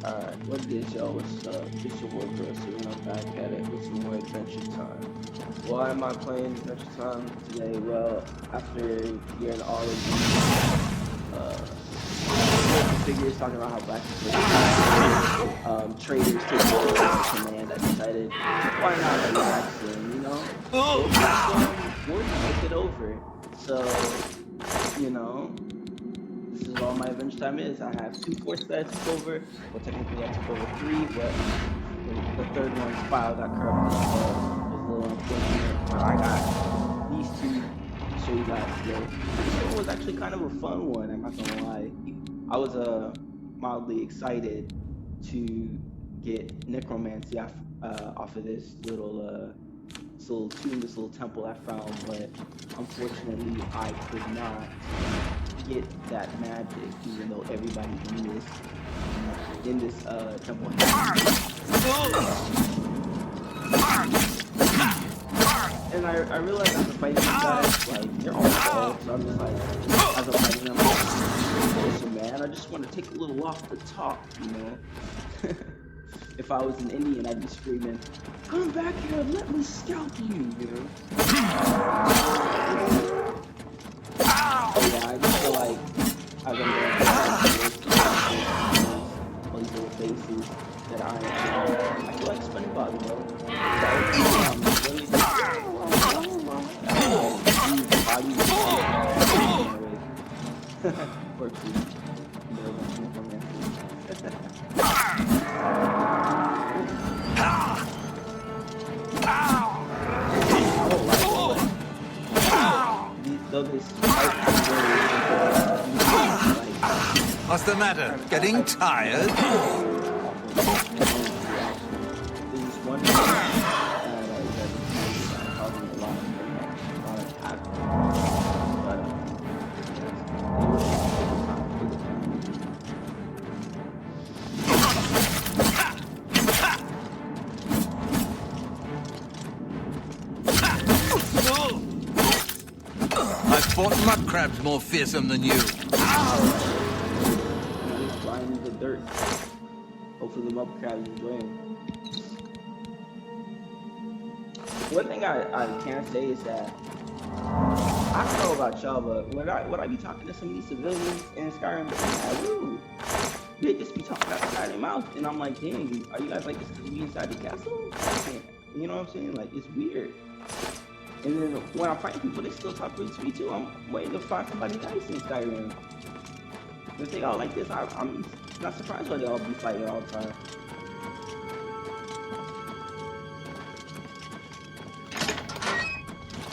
Alright, what it is, y'all? What's up? It's your boy Chris, and I'm back at it with some more Adventure Time. Why am I playing Adventure Time today? Well, after hearing all of these figures talking about how black people traders take over the command, I decided, why not relax them, you know? We'll take it over. So, you know, this is all my adventure time is. I have 2 forts that I took over. Well, technically I took over 3, but the third one's file got corrupted, so it was a little unfortunate. But I got these 2 to show you guys today. This one was actually kind of a fun one, I'm not gonna lie. I was mildly excited to get necromancy off of this little tomb, this little temple I found, but unfortunately I could not get that magic, even though everybody in this temple. And I realized after fighting these guys, like, they're all dead, so I'm just like, as I'm fighting them, I'm like, listen, man, I just want to take a little off the top, you know? If I was an Indian, I'd be screaming, come back here and let me scalp you, you know? Yeah, I just feel like I've been going all these little faces that I feel like SpongeBob, you know? What's the matter? Getting tired? I fought mud crabs more fearsome than you. Flying in the dirt. Hopefully the mud crabs enjoy him. One thing I can say is that I don't know about y'all, but when I be talking to some of these civilians in Skyrim, they just be talking outside their mouth, and I'm like, dang, are you guys like this because we inside the castle? You know what I'm saying? Like, it's weird. And then when I find people, they still talk really to me too. I'm waiting to find somebody nice in Skyrim. If they all like this, I'm not surprised why they all be fighting all the time.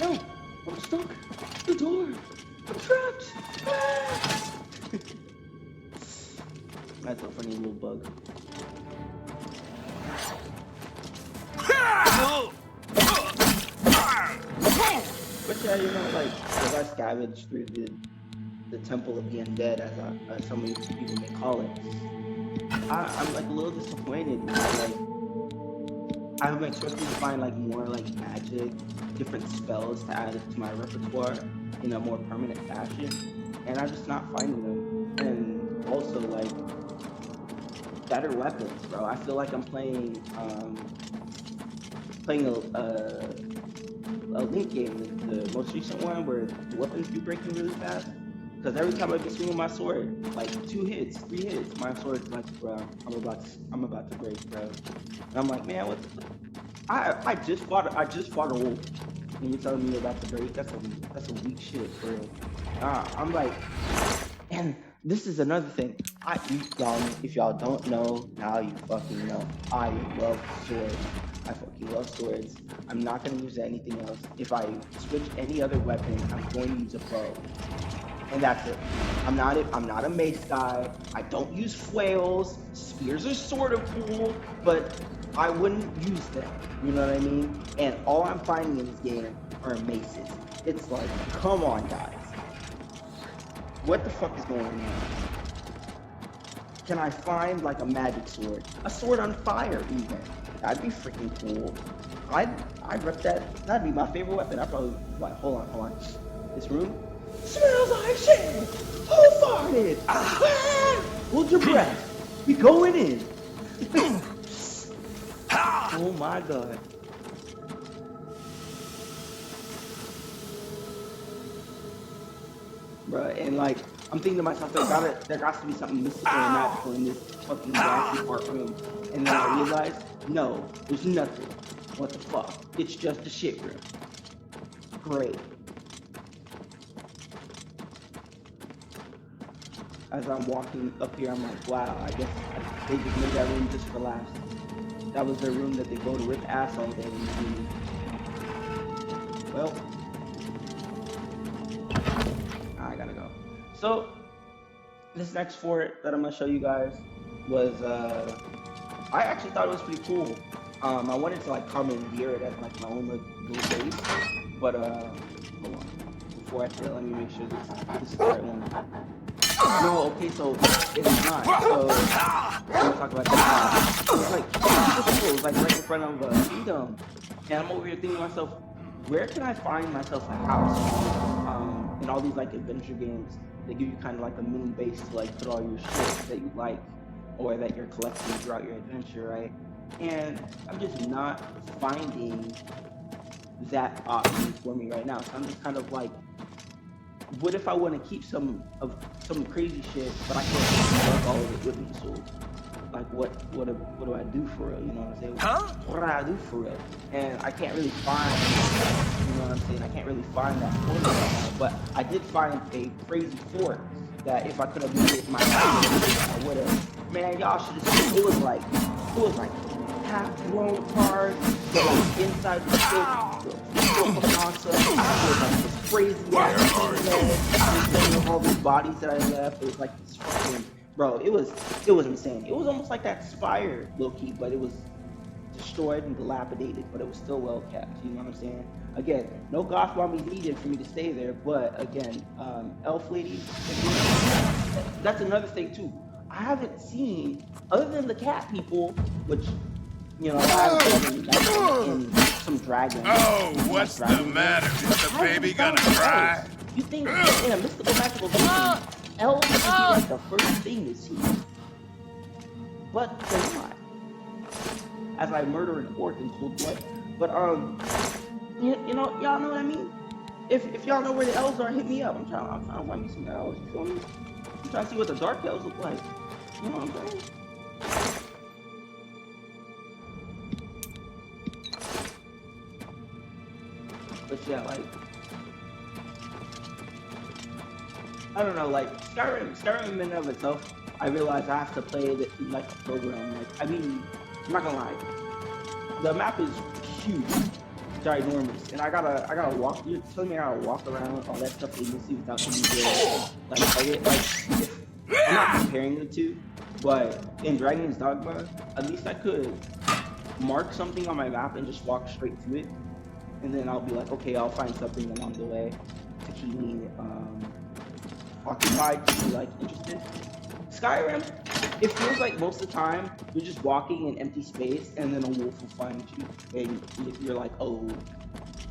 No, I'm stuck. The door. I'm trapped. That's a funny little bug. But yeah, you know, like, as I scavenged through the Temple of the Undead, as so many people may call it, I'm like a little disappointed. You know, like, I've been expecting to find like more like magic, different spells to add to my repertoire in a more permanent fashion, and I'm just not finding them. And also like better weapons, bro. I feel like I'm playing a Link game, the most recent one, where the weapons be breaking really fast. Because every time I be swinging my sword, like 2 hits, 3 hits, my sword's like, bro, I'm about to break, bro. And I'm like, man, what? I just fought a wolf. And you're telling me about to break? That's a weak shit, bro. I'm like, and this is another thing. If y'all don't know, now you fucking know. I love swords. I fucking love swords. I'm not gonna use anything else. If I switch any other weapon, I'm going to use a bow. And that's it. I'm not a mace guy. I don't use flails. Spears are sort of cool, but I wouldn't use them. You know what I mean? And all I'm finding in this game are maces. It's like, come on, guys. What the fuck is going on? Can I find like a magic sword? A sword on fire, even. That'd be freaking cool. I'd rep that. That'd be my favorite weapon. I probably. What? Hold on. This room smells like shit. Who farted? Hold your breath. We going in. Oh my god. Bruh, and like, I'm thinking to myself, there got to be something mystical and magical in this fucking grassy park room. And then I realized, no, there's nothing. What the fuck? It's just a shit room. Great. As I'm walking up here, I'm like, wow, I guess they just made that room just for laughs. That was their room that they go to rip ass all day. Well, I gotta go. So, this next fort that I'm gonna show you guys was, I actually thought it was pretty cool. I wanted to like commandeer it as like my own little base, but hold on. Before I say it, let me make sure this is the right one. No, okay, so it's not. So we're gonna talk about that. It's like it's like right in front of a kingdom, and I'm over here thinking to myself, where can I find myself a house? In all these like adventure games, they give you kind of like a mini base to like put all your shit that you like or that you're collecting throughout your adventure, right? And I'm just not finding that option for me right now. So I'm just kind of like, what if I want to keep some crazy shit, but I can't work all of it with me? So, like, what do I do for real? You know what I'm saying? Huh? What do I do for real? And I can't really find, you know what I'm saying? I can't really find that fort right now. But I did find a crazy fort that if I could have made it my own, I would have. Man, y'all should have seen. It was like half-blown cars, but like inside the ship, it was like this crazy ass all these bodies that I left. It was like this fucking, bro, it was insane. It was almost like that Spire low-key, but it was destroyed and dilapidated, but it was still well kept. You know what I'm saying? Again, no goth mummies needed for me to stay there, but again, elf ladies, that's another thing too. I haven't seen, other than the cat people, which, you know, I've seen in some dragons. Oh, what's the matter? Is the baby gonna cry? You think in a mystical magical game, elves would be like the first thing to see, but they're not. As I murder an orc in cold blood, but you know, y'all know what I mean. If y'all know where the elves are, hit me up. I'm trying to find me some elves. You feel me? I'm trying to see what the dark elves look like. You know what I'm saying? But yeah, like, I don't know, like Skyrim in and of itself, I realize I have to play it like a program. Like, I mean, I'm not gonna lie, the map is huge, ginormous, and I gotta walk. You're telling me I gotta walk around all that stuff aimlessly without any real like play it. Like, I'm not comparing the two, but in Dragon's Dogma, at least I could mark something on my map and just walk straight to it. And then I'll be like, okay, I'll find something along the way to keep me occupied, to be like interested. Skyrim, it feels like most of the time you're just walking in empty space and then a wolf will find you. And you're like, oh,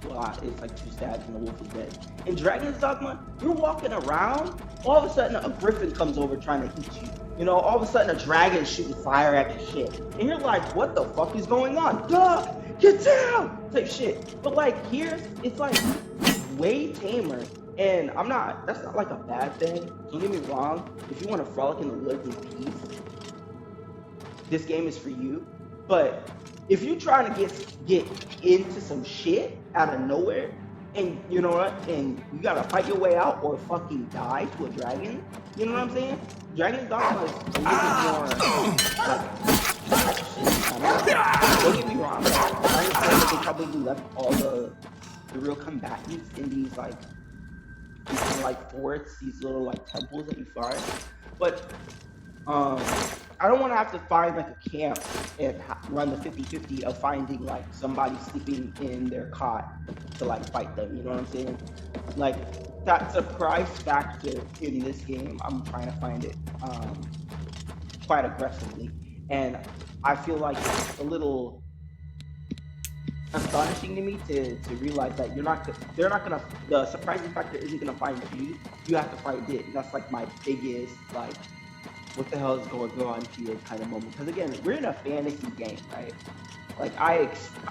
well, it's like 2 stabs and the wolf is dead. In Dragon's Dogma, you're walking around, all of a sudden a griffin comes over trying to eat you. You know, all of a sudden a dragon shooting fire at your shit. And you're like, what the fuck is going on? Duh! Get down! Type shit. But like here, it's like way tamer. And that's not like a bad thing. Don't get me wrong. If you want to frolic in the woods in peace, this game is for you. But if you're trying to get into some shit out of nowhere, and you know what, and you gotta fight your way out or fucking die to a dragon, you know what I'm saying? Dragon's Dogma is a little bit more like shit. Don't get me wrong, I understand that they probably left all the real combatants in these like forts, these little like temples that you find. But I don't want to have to find like a camp and run the 50-50 of finding like somebody sleeping in their cot to like fight them. You know what I'm saying? Like that surprise factor in this game, I'm trying to find it quite aggressively, and I feel like it's a little astonishing to me to realize that the surprising factor isn't gonna find you. You have to find it, and that's like my biggest like what the hell is going on here kind of moment. Because again, we're in a fantasy game, right? Like I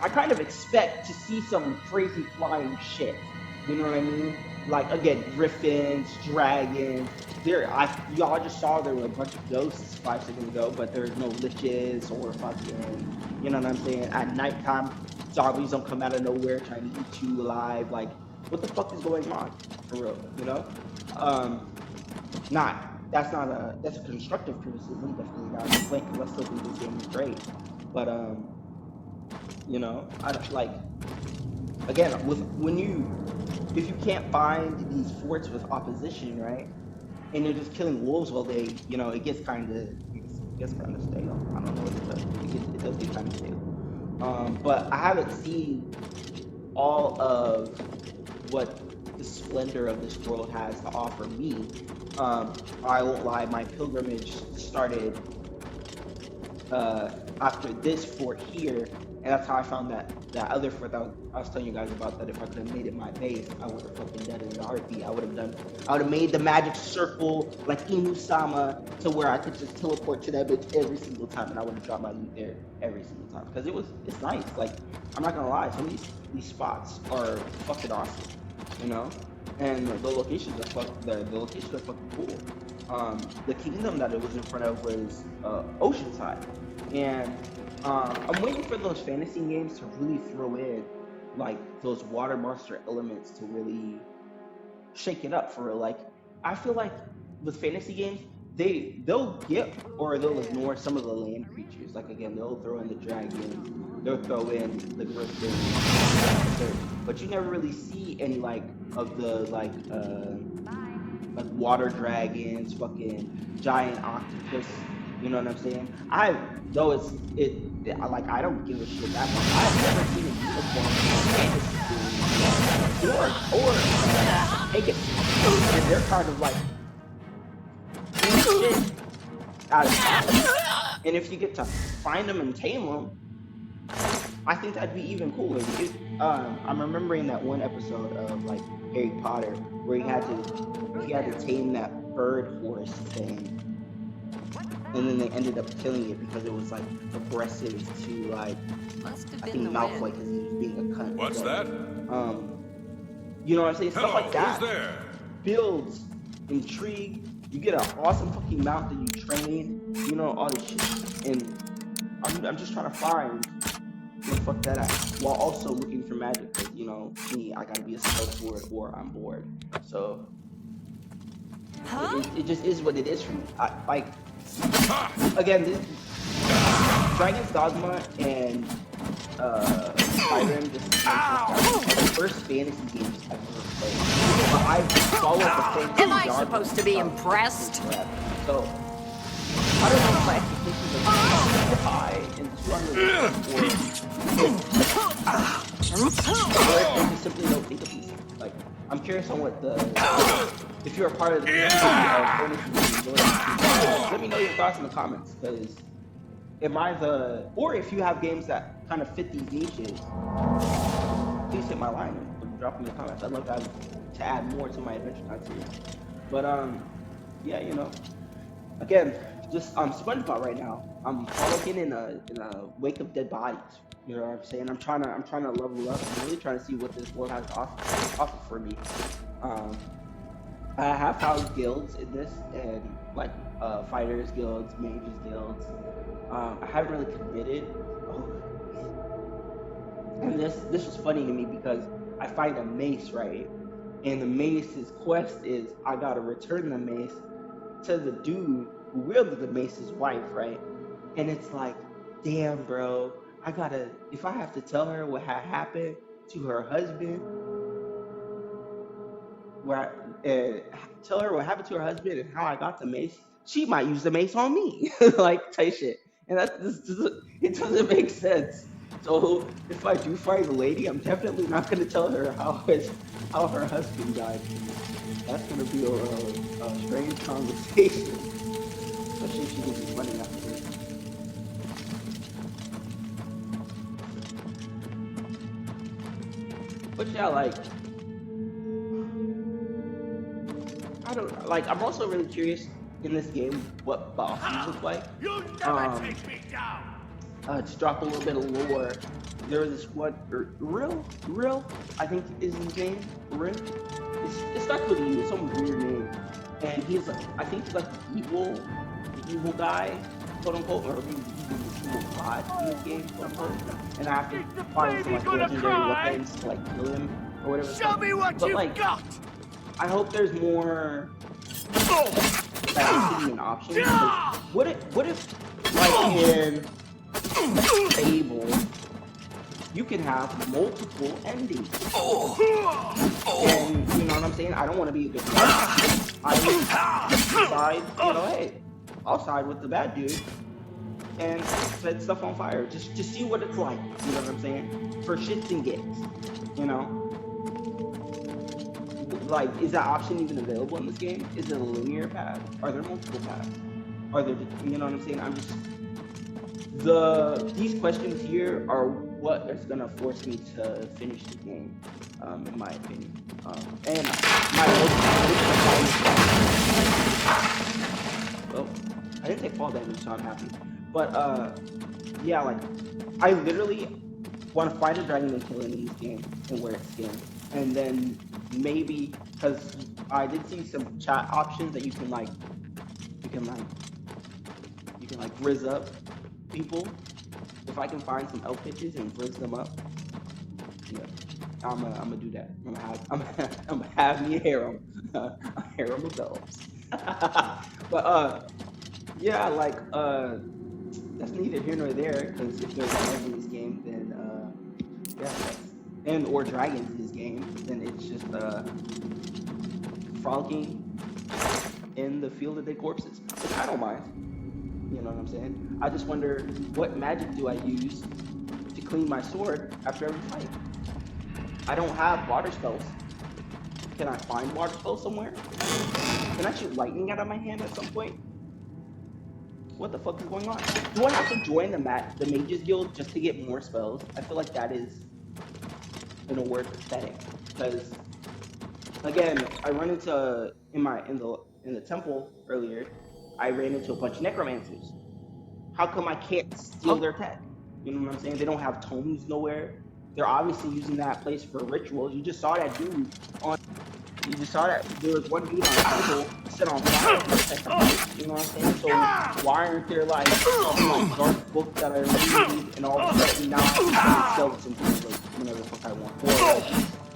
kind of expect to see some crazy flying shit. You know what I mean? Like again, griffins, dragons. Y'all just saw there were a bunch of ghosts 5 seconds ago, but there's no liches or fucking. You know what I'm saying? At nighttime, zombies don't come out of nowhere trying to eat you alive. Like, what the fuck is going on? For real, you know? That's a constructive criticism. Definitely not a complaint because I still think this game is great. But you know, I like again if you can't find these forts with opposition, right, and you're just killing wolves all day, you know, it gets kind of stale. I don't know what it does. It does get kind of stale. But I haven't seen all of what the splendor of this world has to offer me. I won't lie, my pilgrimage started after this fort here, and that's how I found that other fort that I was telling you guys about. That if I could have made it my base, I would have fucking done it in a heartbeat. I would have made the magic circle like Inu-sama to where I could just teleport to that bitch every single time, and I would have dropped my loot there every single time because it's nice. Like, I'm not gonna lie, some of these spots are fucking awesome, you know. And the locations are fucking cool. The kingdom that it was in front of was Oceanside, and I'm waiting for those fantasy games to really throw in like those water monster elements to really shake it up for real. Like, I feel like with fantasy games, they'll ignore some of the land creatures. Like again, they'll throw in the dragons, they'll throw in the griffins, but you never really see any like of the like water dragons, fucking giant octopus. You know what I'm saying? I don't give a shit that much. I've never seen a unicorn or Pegasus, and they're kind of like shit out of that. And if you get to find them and tame them, I think that'd be even cooler. I'm remembering that one episode of like Harry Potter where he had to tame that bird horse thing. And then they ended up killing it because it was like aggressive to like I think Malfoy because he was being a cunt. What's that? You know what I'm saying? Hello, Stuff like that who's there? builds intrigue. You get an awesome fucking mount that you train. You know, all this shit. And I'm just trying to find fuck that out while also looking for magic. Cause you know me, I gotta be a stealth sword or I'm bored. So it just is what it is for me. Again, this Dragon's Dogma and Skyrim just are the first fantasy games I've ever played. But I've followed the same. Am I supposed to be impressed? So I don't know if my expectations are too high and too unrealistic, or they simply don't think of these things. Like, I'm curious on what if you're a part of the let me know your thoughts in the comments, because or if you have games that kind of fit these niches, please hit my line and drop in the comments. I'd love to add more to my Adventure Time series. But yeah, you know, again, just SpongeBob right now. I'm looking in a wake of dead bodies. You know what I'm saying? I'm trying to level up. I'm really trying to see what this world has to offer for me. I have found guilds in this, and like fighters guilds, mages guilds. I haven't really committed. And this was funny to me because I find a mace, right? And the mace's quest is I gotta return the mace to the dude who wielded the mace's wife, right? And it's like, damn, bro, if I have to tell her what had happened to her husband, tell her what happened to her husband and how I got the mace, she might use the mace on me, like type shit. And it doesn't make sense. So if I do find a lady, I'm definitely not gonna tell her how her husband died. That's gonna be a strange conversation, especially if she gives me money after this. But yeah, like, I don't like. I'm also really curious in this game what bosses look like. You never take me down. To drop a little bit of lore, there was this one, Real, I think is his name, Real. It starts with E, it's some weird name. And he's like, I think he's like the evil guy, quote unquote, or maybe the evil god in this game, quote unquote. And I have to find some like legendary weapons to like kill him or whatever. Show me what but, you like, got. I hope there's more that is an option. Because what if like in Fable, you can have multiple endings. And you know what I'm saying? I don't want to be a good guy. I would side, you know, hey, I'll side with the bad dude and set stuff on fire. Just see what it's like. You know what I'm saying? For shits and gigs. You know? Like, is that option even available in this game? Is it a linear path? Are there multiple paths? Are there, you know what I'm saying? These questions here are what is gonna force me to finish the game, in my opinion. And my well, I didn't take fall damage, so I'm happy. But yeah, like I literally want to find a dragon and kill it in this game and wear its skin, and then maybe because I did see some chat options that you can rizz up people. If I can find some elf pitches and rizz them up, yeah, I'm gonna do that. I'm gonna have me a harem, a harem of elves. But yeah, like that's neither here nor there, because if there's elves in this game, then yeah, and or dragons in this game, then it's just frolicking in the field of dead corpses, which I don't mind. You know what I'm saying? I just wonder, what magic do I use to clean my sword after every fight? I don't have water spells. Can I find water spells somewhere? Can I shoot lightning out of my hand at some point? What the fuck is going on? Do I have to join the Mages Guild just to get more spells? I feel like that is, in a word, pathetic. Because, again, I run into in the temple earlier. I ran into a bunch of necromancers. How come I can't steal their tech? You know what I'm saying? They don't have tomes nowhere. They're obviously using that place for rituals. You just saw that dude on. You just saw that there was one dude on the table set on fire. You know what I'm saying? So why aren't there like dark books that I read and all of a sudden now I can sell some things like whenever the fuck I want? Or like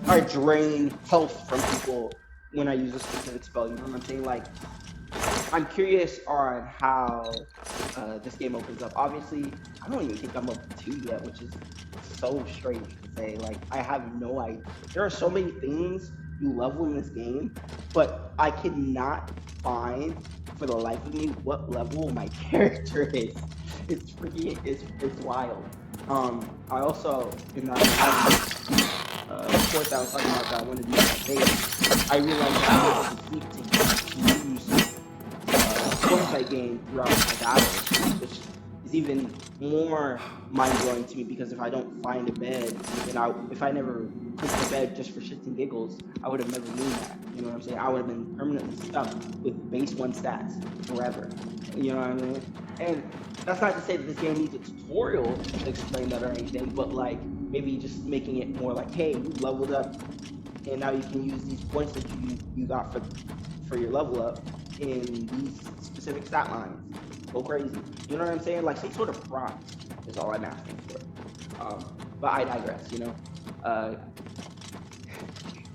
I drain health from people when I use a specific spell. You know what I'm saying? Like, I'm curious on how this game opens up. Obviously, I don't even think I'm up 2 yet, which is so strange to say. Like, I have no idea. There are so many things you level in this game, but I cannot find for the life of me what level my character is. It's freaking, it's wild. I also, in that course I was talking about that I wanted to do that base, I realized that I was to use points I gain throughout my battles, which is even more mind-blowing to me, because if I don't find a bed, then if I never took the bed just for shits and giggles, I would have never known that. You know what I'm saying? I would have been permanently stuck with base 1 stats forever. You know what I mean? And that's not to say that this game needs a tutorial to explain that or anything, but like maybe just making it more like, hey, you leveled up, and now you can use these points that you got for your level up in these specific stat lines. Go crazy. You know what I'm saying? Like some sort of prompt is all I'm asking for. But I digress, you know?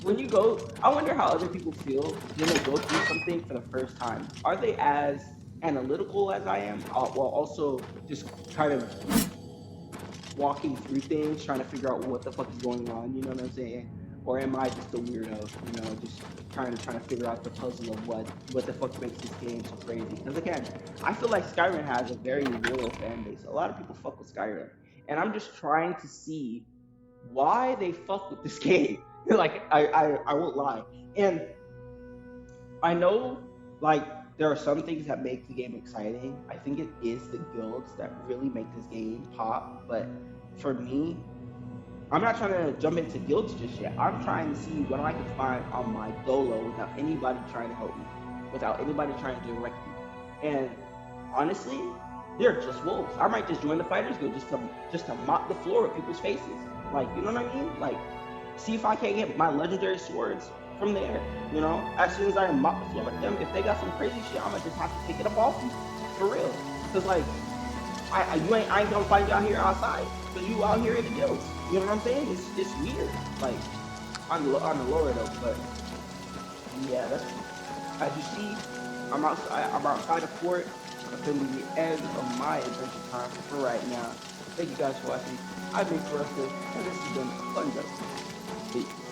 When you go, I wonder how other people feel when they go through something for the first time. Are they as analytical as I am, while also just kind of walking through things, trying to figure out what the fuck is going on, you know what I'm saying? Or am I just a weirdo, you know, just trying to figure out the puzzle of what the fuck makes this game so crazy? Because again, I feel like Skyrim has a very loyal fan base. A lot of people fuck with Skyrim, and I'm just trying to see why they fuck with this game. Like, I won't lie. And I know, like, there are some things that make the game exciting. I think it is the guilds that really make this game pop. But for me, I'm not trying to jump into guilds just yet. I'm trying to see what I can find on my dolo without anybody trying to help me, without anybody trying to direct me. And honestly, they're just wolves. I might just join the fighters guild just to mop the floor with people's faces. Like, you know what I mean? Like, see if I can't get my legendary swords from there. You know, as soon as I mop the floor with them, if they got some crazy shit, I'm gonna just have to pick it up off them for real. Cause like, I ain't gonna find you out here outside, cause you out here in the guilds. You know what I'm saying? It's weird. Like on the lower though, but yeah, that's as you see, I'm outside the fort. It's gonna be the end of my adventure time for right now. Thank you guys for watching. I've been Forrester, and this has been Thunder. Peace.